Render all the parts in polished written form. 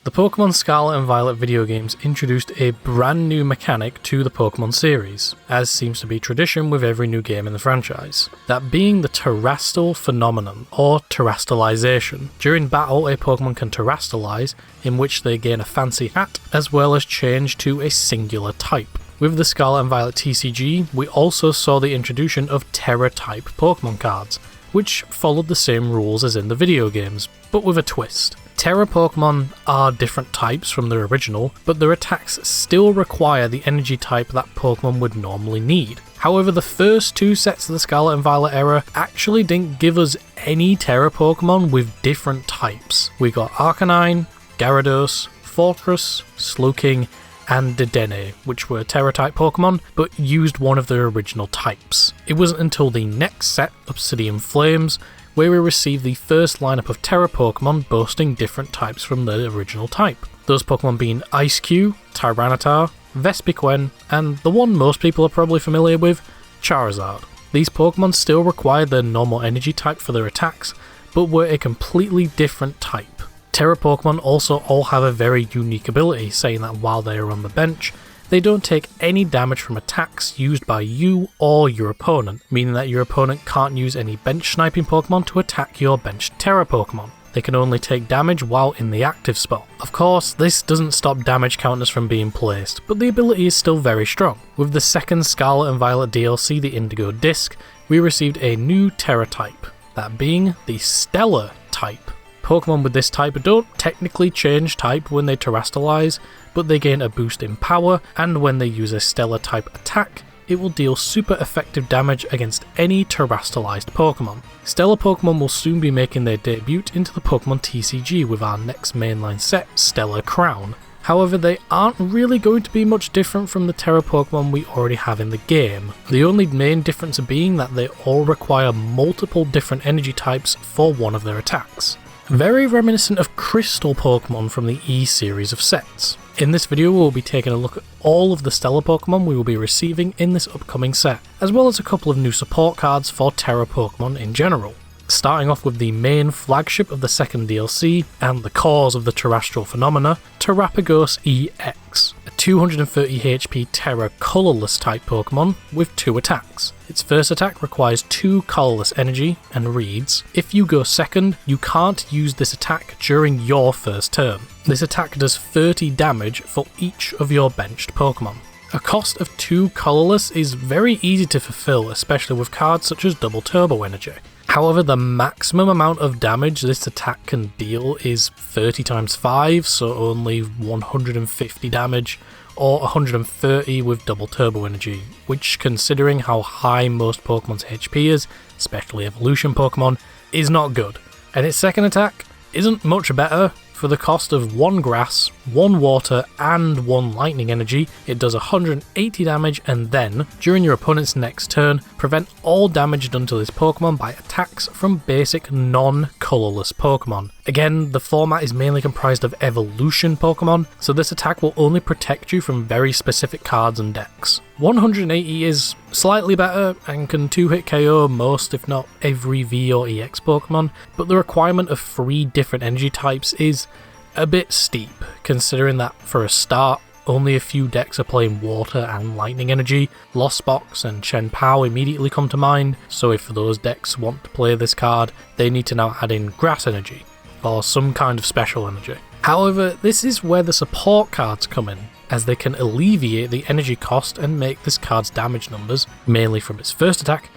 The Pokemon Scarlet and Violet video games introduced a brand new mechanic to the Pokemon series, as seems to be tradition with every new game in the franchise. That being the Terastal phenomenon, or Terastalization. During battle, a Pokemon can Terastalize, in which they gain a fancy hat, as well as change to a singular type. With the Scarlet and Violet TCG, we also saw the introduction of Tera Type Pokemon cards, which followed the same rules as in the video games, but with a twist. Tera Pokemon are different types from their original, but their attacks still require the energy type that Pokemon would normally need. However, the first two sets of the Scarlet and Violet era actually didn't give us any Tera Pokemon with different types. We got Arcanine, Gyarados, Fortress, Slowking, and Dedenne, which were Tera Type Pokemon, but used one of their original types. It wasn't until the next set, Obsidian Flames, where we received the first lineup of Tera Pokemon boasting different types from their original type. Those Pokemon being Ice-Q, Tyranitar, Vespiquen, and the one most people are probably familiar with, Charizard. These Pokemon still required their normal energy type for their attacks, but were a completely different type. Tera Pokemon also all have a very unique ability, saying that while they are on the bench, they don't take any damage from attacks used by you or your opponent, meaning that your opponent can't use any bench sniping Pokemon to attack your benched Tera Pokemon. They can only take damage while in the active spot. Of course, this doesn't stop damage counters from being placed, but the ability is still very strong. With the second Scarlet and Violet DLC, the Indigo Disc, we received a new Tera Type, that being the Stellar Type. Pokemon with this type don't technically change type when they Terastalize, but they gain a boost in power, and when they use a Stellar type attack, it will deal super effective damage against any Terastalized Pokemon. Stellar Pokemon will soon be making their debut into the Pokemon TCG with our next mainline set, Stellar Crown. However, they aren't really going to be much different from the Tera Pokemon we already have in the game. The only main difference being that they all require multiple different energy types for one of their attacks. Very reminiscent of Crystal Pokemon from the E series of sets. In this video we will be taking a look at all of the Stellar Pokemon we will be receiving in this upcoming set, as well as a couple of new support cards for Tera Pokemon in general. Starting off with the main flagship of the second DLC, and the cause of the terrestrial phenomena, Terapagos EX, a 230 HP Tera colourless type Pokemon with 2 attacks. Its first attack requires 2 colourless energy and reads, if you go second, you can't use this attack during your first turn. This attack does 30 damage for each of your benched Pokemon. A cost of 2 colourless is very easy to fulfill, especially with cards such as Double Turbo Energy. However, the maximum amount of damage this attack can deal is 30 times 5, so only 150 damage, or 130 with Double Turbo Energy, which, considering how high most Pokemon's HP is, especially evolution Pokemon, is not good. And its second attack isn't much better. For the cost of 1 grass, 1 water, and 1 lightning energy, it does 180 damage, and then, during your opponent's next turn, prevent all damage done to this Pokemon by attacks from basic non-colourless Pokemon. Again, the format is mainly comprised of evolution Pokemon, so this attack will only protect you from very specific cards and decks. 180 is slightly better and can 2-hit KO most if not every V or EX Pokemon, but the requirement of 3 different energy types is a bit steep, considering that for a start, only a few decks are playing water and lightning energy. Lost Box and Chen Pao immediately come to mind, so if those decks want to play this card, they need to now add in grass energy, or some kind of special energy. However, this is where the support cards come in, as they can alleviate the energy cost and make this card's damage numbers, mainly from its first attack,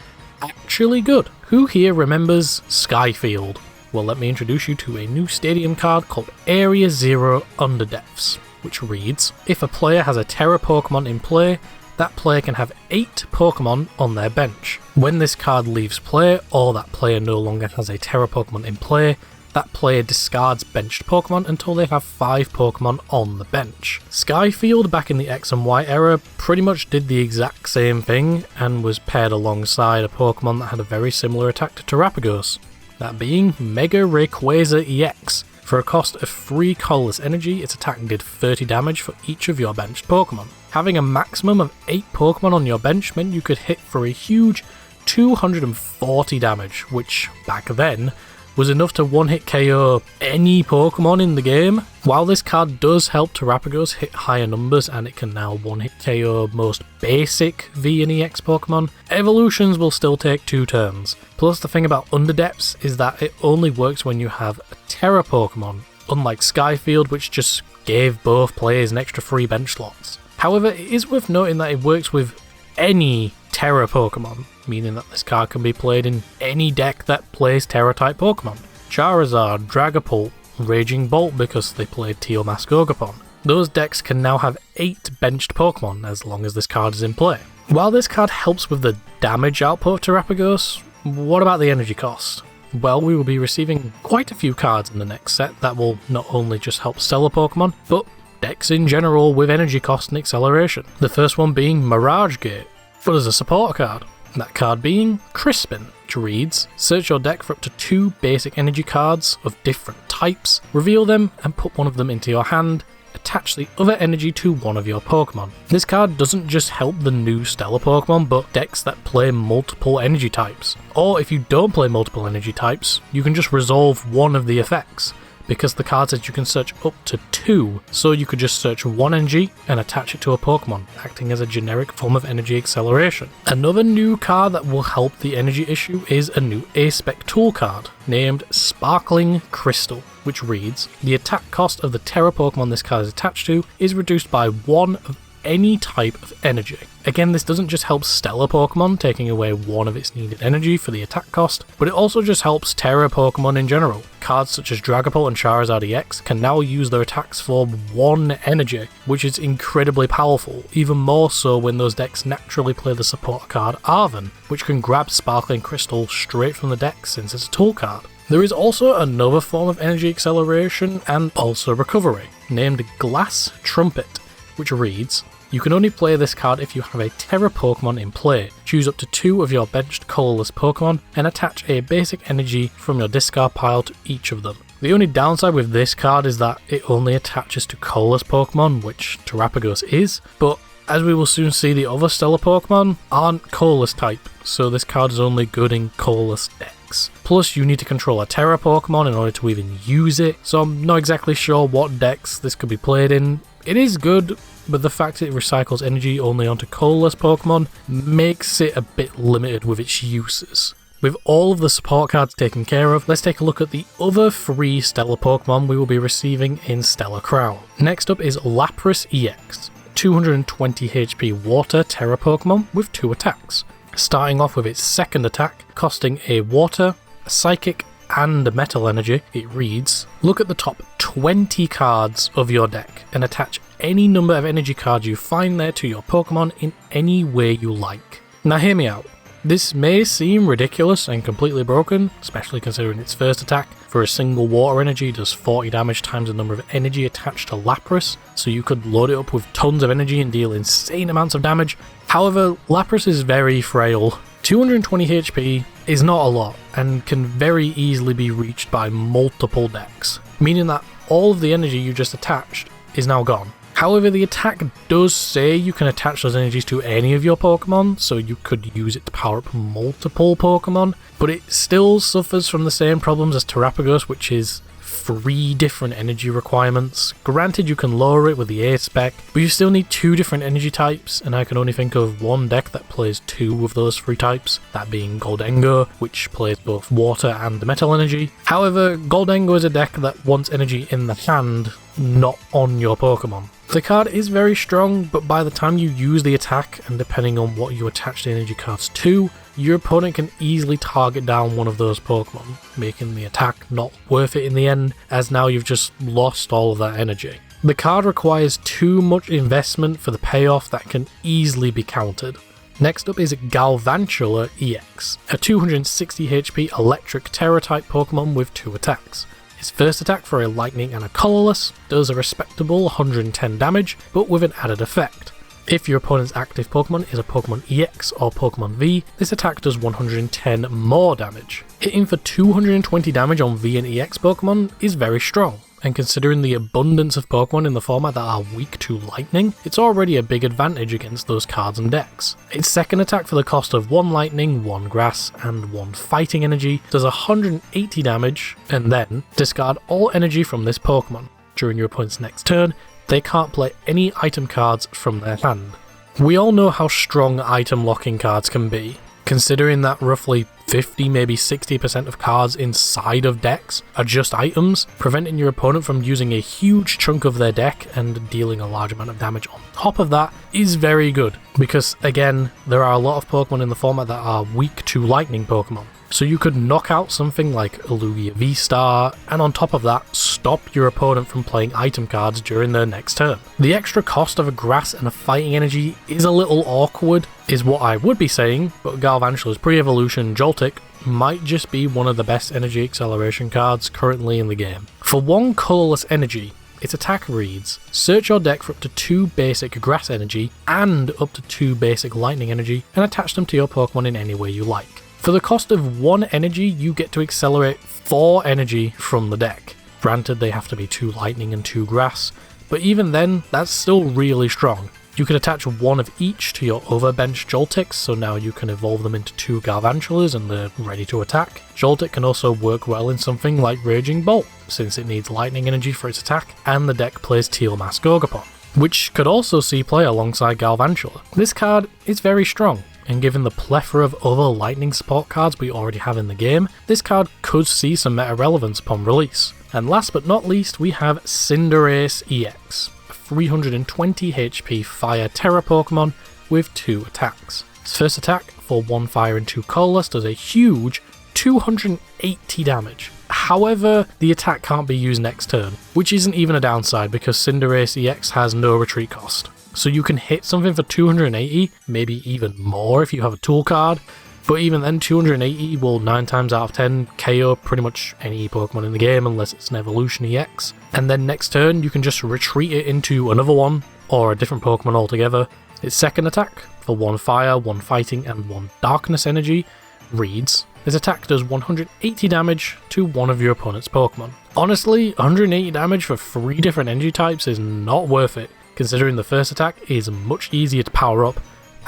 actually good. Who here remembers Skyfield? Well, let me introduce you to a new stadium card called Area Zero Underdepths, which reads, if a player has a Tera Pokemon in play, that player can have 8 Pokemon on their bench. When this card leaves play, or that player no longer has a Tera Pokemon in play, that player discards benched Pokemon until they have 5 Pokemon on the bench. Skyfield back in the X and Y era pretty much did the exact same thing and was paired alongside a Pokemon that had a very similar attack to Terapagos, that being Mega Rayquaza EX. For a cost of 3 colourless energy, its attack did 30 damage for each of your benched Pokemon. Having a maximum of 8 Pokemon on your bench meant you could hit for a huge 240 damage, which back then was enough to one-hit KO any Pokemon in the game. While this card does help Terapagos hit higher numbers and it can now one-hit KO most basic V and EX Pokemon, evolutions will still take 2 turns. Plus the thing about Underdepths is that it only works when you have a Tera Pokemon, unlike Skyfield, which just gave both players an extra 3 bench slots. However, it is worth noting that it works with any Tera Pokemon, meaning that this card can be played in any deck that plays Tera Type Pokemon. Charizard, Dragapult, Raging Bolt because they played Teal Mask Ogapon. Those decks can now have 8 benched Pokemon as long as this card is in play. While this card helps with the damage output of Terapagos, what about the energy cost? Well, we will be receiving quite a few cards in the next set that will not only just help Stellar Pokemon, but decks in general with energy cost and acceleration. The first one being Mirage Gate, but as a support card. That card being Crispin, which reads, search your deck for up to 2 basic energy cards of different types, reveal them and put one of them into your hand, attach the other energy to one of your Pokemon. This card doesn't just help the new Stellar Pokemon, but decks that play multiple energy types. Or if you don't play multiple energy types, you can just resolve one of the effects, because the card says you can search up to 2, so you could just search 1 energy and attach it to a Pokemon, acting as a generic form of energy acceleration. Another new card that will help the energy issue is a new A-Spec tool card, named Sparkling Crystal, which reads, the attack cost of the Tera Pokemon this card is attached to is reduced by 1 of any type of energy. Again, this doesn't just help Stellar Pokemon, taking away 1 of its needed energy for the attack cost, but it also just helps Tera Pokemon in general. Cards such as Dragapult and Charizard EX can now use their attacks for 1 energy, which is incredibly powerful, even more so when those decks naturally play the support card Arven, which can grab Sparkling Crystal straight from the deck since it's a tool card. There is also another form of energy acceleration and also recovery, named Glass Trumpet, which reads, you can only play this card if you have a Tera Pokemon in play. Choose up to 2 of your benched colourless Pokemon and attach a basic energy from your discard pile to each of them. The only downside with this card is that it only attaches to colourless Pokemon, which Terapagos is, but as we will soon see, the other Stellar Pokemon aren't colourless type, so this card is only good in colourless decks. Plus, you need to control a Tera Pokemon in order to even use it, so I'm not exactly sure what decks this could be played in. It is good, but the fact that it recycles energy only onto colourless Pokemon makes it a bit limited with its uses. With all of the support cards taken care of, let's take a look at the other 3 Stellar Pokemon we will be receiving in Stellar Crown. Next up is Lapras EX, 220 HP Water Tera Pokemon with 2 attacks. Starting off with its second attack, costing a Water, a Psychic, and a Metal energy, it reads, look at the top 20 cards of your deck and attach any number of energy cards you find there to your Pokemon in any way you like. Now hear me out. This may seem ridiculous and completely broken, especially considering its first attack. For a single water energy does 40 damage times the number of energy attached to Lapras, so you could load it up with tons of energy and deal insane amounts of damage. However, Lapras is very frail. 220 HP is not a lot and can very easily be reached by multiple decks, meaning that all of the energy you just attached is now gone. However, the attack does say you can attach those energies to any of your Pokemon, so you could use it to power up multiple Pokemon, but it still suffers from the same problems as Terapagos, which is 3 different energy requirements. Granted, you can lower it with the A-Spec, but you still need 2 different energy types, and I can only think of one deck that plays 2 of those 3 types, that being Goldengo, which plays both water and metal energy. However, Goldengo is a deck that wants energy in the hand, not on your Pokemon. The card is very strong, but by the time you use the attack, and depending on what you attach the energy cards to, your opponent can easily target down one of those Pokemon, making the attack not worth it in the end, as now you've just lost all of that energy. The card requires too much investment for the payoff that can easily be countered. Next up is Galvantula EX, a 260 HP electric Tera Type Pokemon with 2 attacks. Its first attack for a lightning and a colourless does a respectable 110 damage, but with an added effect. If your opponent's active Pokemon is a Pokemon EX or Pokemon V, this attack does 110 more damage. Hitting for 220 damage on V and EX Pokemon is very strong. and considering the abundance of Pokemon in the format that are weak to lightning, it's already a big advantage against those cards and decks. Its second attack for the cost of 1 lightning, 1 grass, and 1 fighting energy does 180 damage, and then discard all energy from this Pokemon. During your opponent's next turn, they can't play any item cards from their hand. We all know how strong item locking cards can be, considering that roughly 50, maybe 60% of cards inside of decks are just items, preventing your opponent from using a huge chunk of their deck and dealing a large amount of damage on top of that is very good, because again, there are a lot of Pokemon in the format that are weak to lightning Pokemon. So you could knock out something like Lugia V-Star, and on top of that, stop your opponent from playing item cards during their next turn. The extra cost of a grass and a fighting energy is a little awkward, is what I would be saying, but Galvantula's pre-evolution Joltik might just be one of the best energy acceleration cards currently in the game. For 1 colourless energy, its attack reads, search your deck for up to 2 basic grass energy and up to 2 basic lightning energy and attach them to your Pokemon in any way you like. For the cost of 1 energy, you get to accelerate 4 energy from the deck. Granted, they have to be 2 lightning and 2 grass, but even then, that's still really strong. You can attach 1 of each to your overbench Joltiks, so now you can evolve them into 2 Galvantulas and they're ready to attack. Joltik can also work well in something like Raging Bolt, since it needs lightning energy for its attack, and the deck plays Teal Mask Ogapon, which could also see play alongside Galvantula. This card is very strong, and given the plethora of other lightning support cards we already have in the game, this card could see some meta relevance upon release. And last but not least, we have Cinderace EX, a 320 HP Fire Tera Pokemon with 2 attacks. Its first attack, for 1 fire and 2 colorless, does a huge 280 damage. However, the attack can't be used next turn, which isn't even a downside because Cinderace EX has no retreat cost. So you can hit something for 280, maybe even more if you have a tool card, but even then 280 will 9 times out of 10 KO pretty much any Pokemon in the game unless it's an Evolution EX. And then next turn you can just retreat it into another one, or a different Pokemon altogether. Its second attack, for 1 fire, 1 fighting and 1 darkness energy, reads, this attack does 180 damage to one of your opponent's Pokemon. Honestly, 180 damage for 3 different energy types is not worth it, considering the first attack is much easier to power up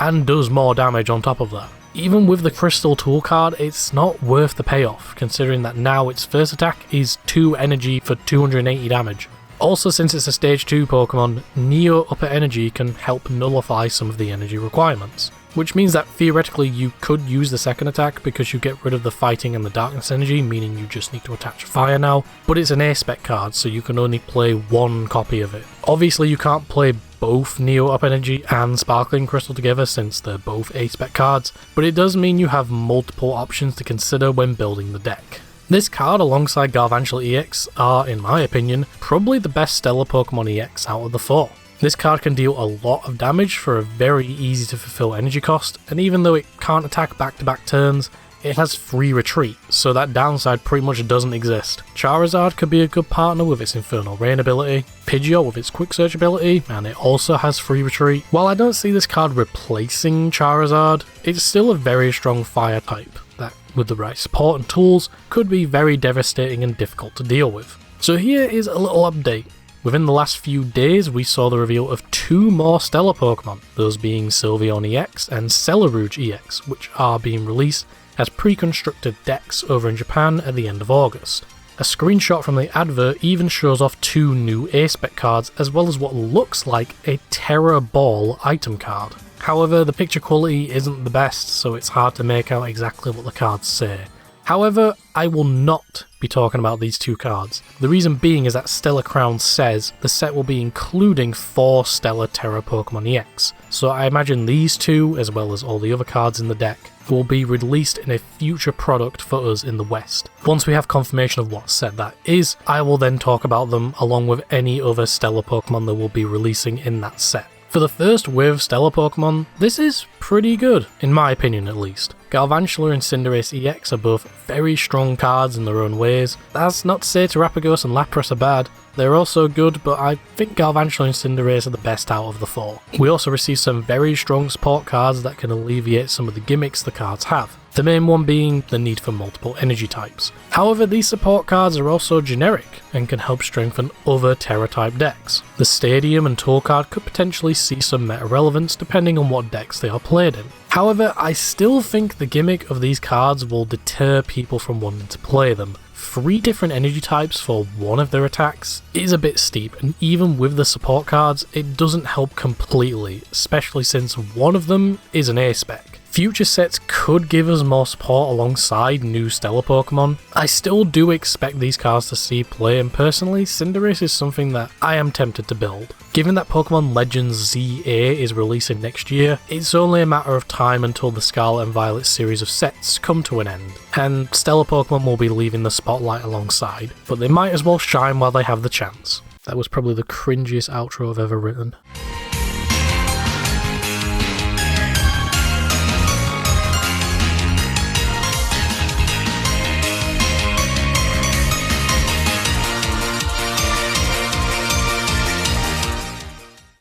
and does more damage on top of that. Even with the Crystal Tool card, it's not worth the payoff, considering that now its first attack is 2 energy for 280 damage. Also, since it's a stage 2 Pokemon, Neo Upper Energy can help nullify some of the energy requirements, which means that theoretically you could use the second attack because you get rid of the fighting and the darkness energy, meaning you just need to attach fire now, but it's an A-spec card so you can only play 1 copy of it. Obviously you can't play both Neo Up Energy and Sparkling Crystal together since they're both A-spec cards, but it does mean you have multiple options to consider when building the deck. This card alongside Galvantula EX are, in my opinion, probably the best Stellar Pokemon EX out of the 4. This card can deal a lot of damage for a very easy to fulfill energy cost, and even though it can't attack back-to-back turns, it has free retreat, so that downside pretty much doesn't exist. Charizard could be a good partner with its Infernal Rain ability, Pidgeot with its Quick Search ability, and it also has free retreat. While I don't see this card replacing Charizard, it's still a very strong fire type that, with the right support and tools, could be very devastating and difficult to deal with. So here is a little update. Within the last few days, we saw the reveal of 2 more Stellar Pokemon, those being Sylveon EX and Celerouge EX, which are being released as pre-constructed decks over in Japan at the end of August. A screenshot from the advert even shows off 2 new A-spec cards as well as what looks like a Terra Ball item card. However, the picture quality isn't the best, so it's hard to make out exactly what the cards say. However, I will not be talking about these 2 cards. The reason being is that Stellar Crown says the set will be including 4 Stellar Tera Pokemon EX, so I imagine these 2, as well as all the other cards in the deck, will be released in a future product for us in the West. Once we have confirmation of what set that is, I will then talk about them along with any other Stellar Pokemon that will be releasing in that set. For the first wave of Stellar Pokemon, this is pretty good, in my opinion at least. Galvantula and Cinderace EX are both very strong cards in their own ways. That's not to say Terapagos and Lapras are bad, they're also good, but I think Galvantula and Cinderace are the best out of the 4. We also received some very strong support cards that can alleviate some of the gimmicks the cards have. the main one being the need for multiple energy types. However, these support cards are also generic and can help strengthen other Tera Type decks. The Stadium and Tour card could potentially see some meta relevance depending on what decks they are played in. However, I still think the gimmick of these cards will deter people from wanting to play them. 3 different energy types for one of their attacks is a bit steep, and even with the support cards, it doesn't help completely, especially since one of them is an A-spec. Future sets could give us more support alongside new Stellar Pokemon. I still do expect these cards to see play, and personally, Cinderace is something that I am tempted to build. Given that Pokemon Legends ZA is releasing next year, it's only a matter of time until the Scarlet and Violet series of sets come to an end, and Stellar Pokemon will be leaving the spotlight alongside, but they might as well shine while they have the chance. That was probably the cringiest outro I've ever written.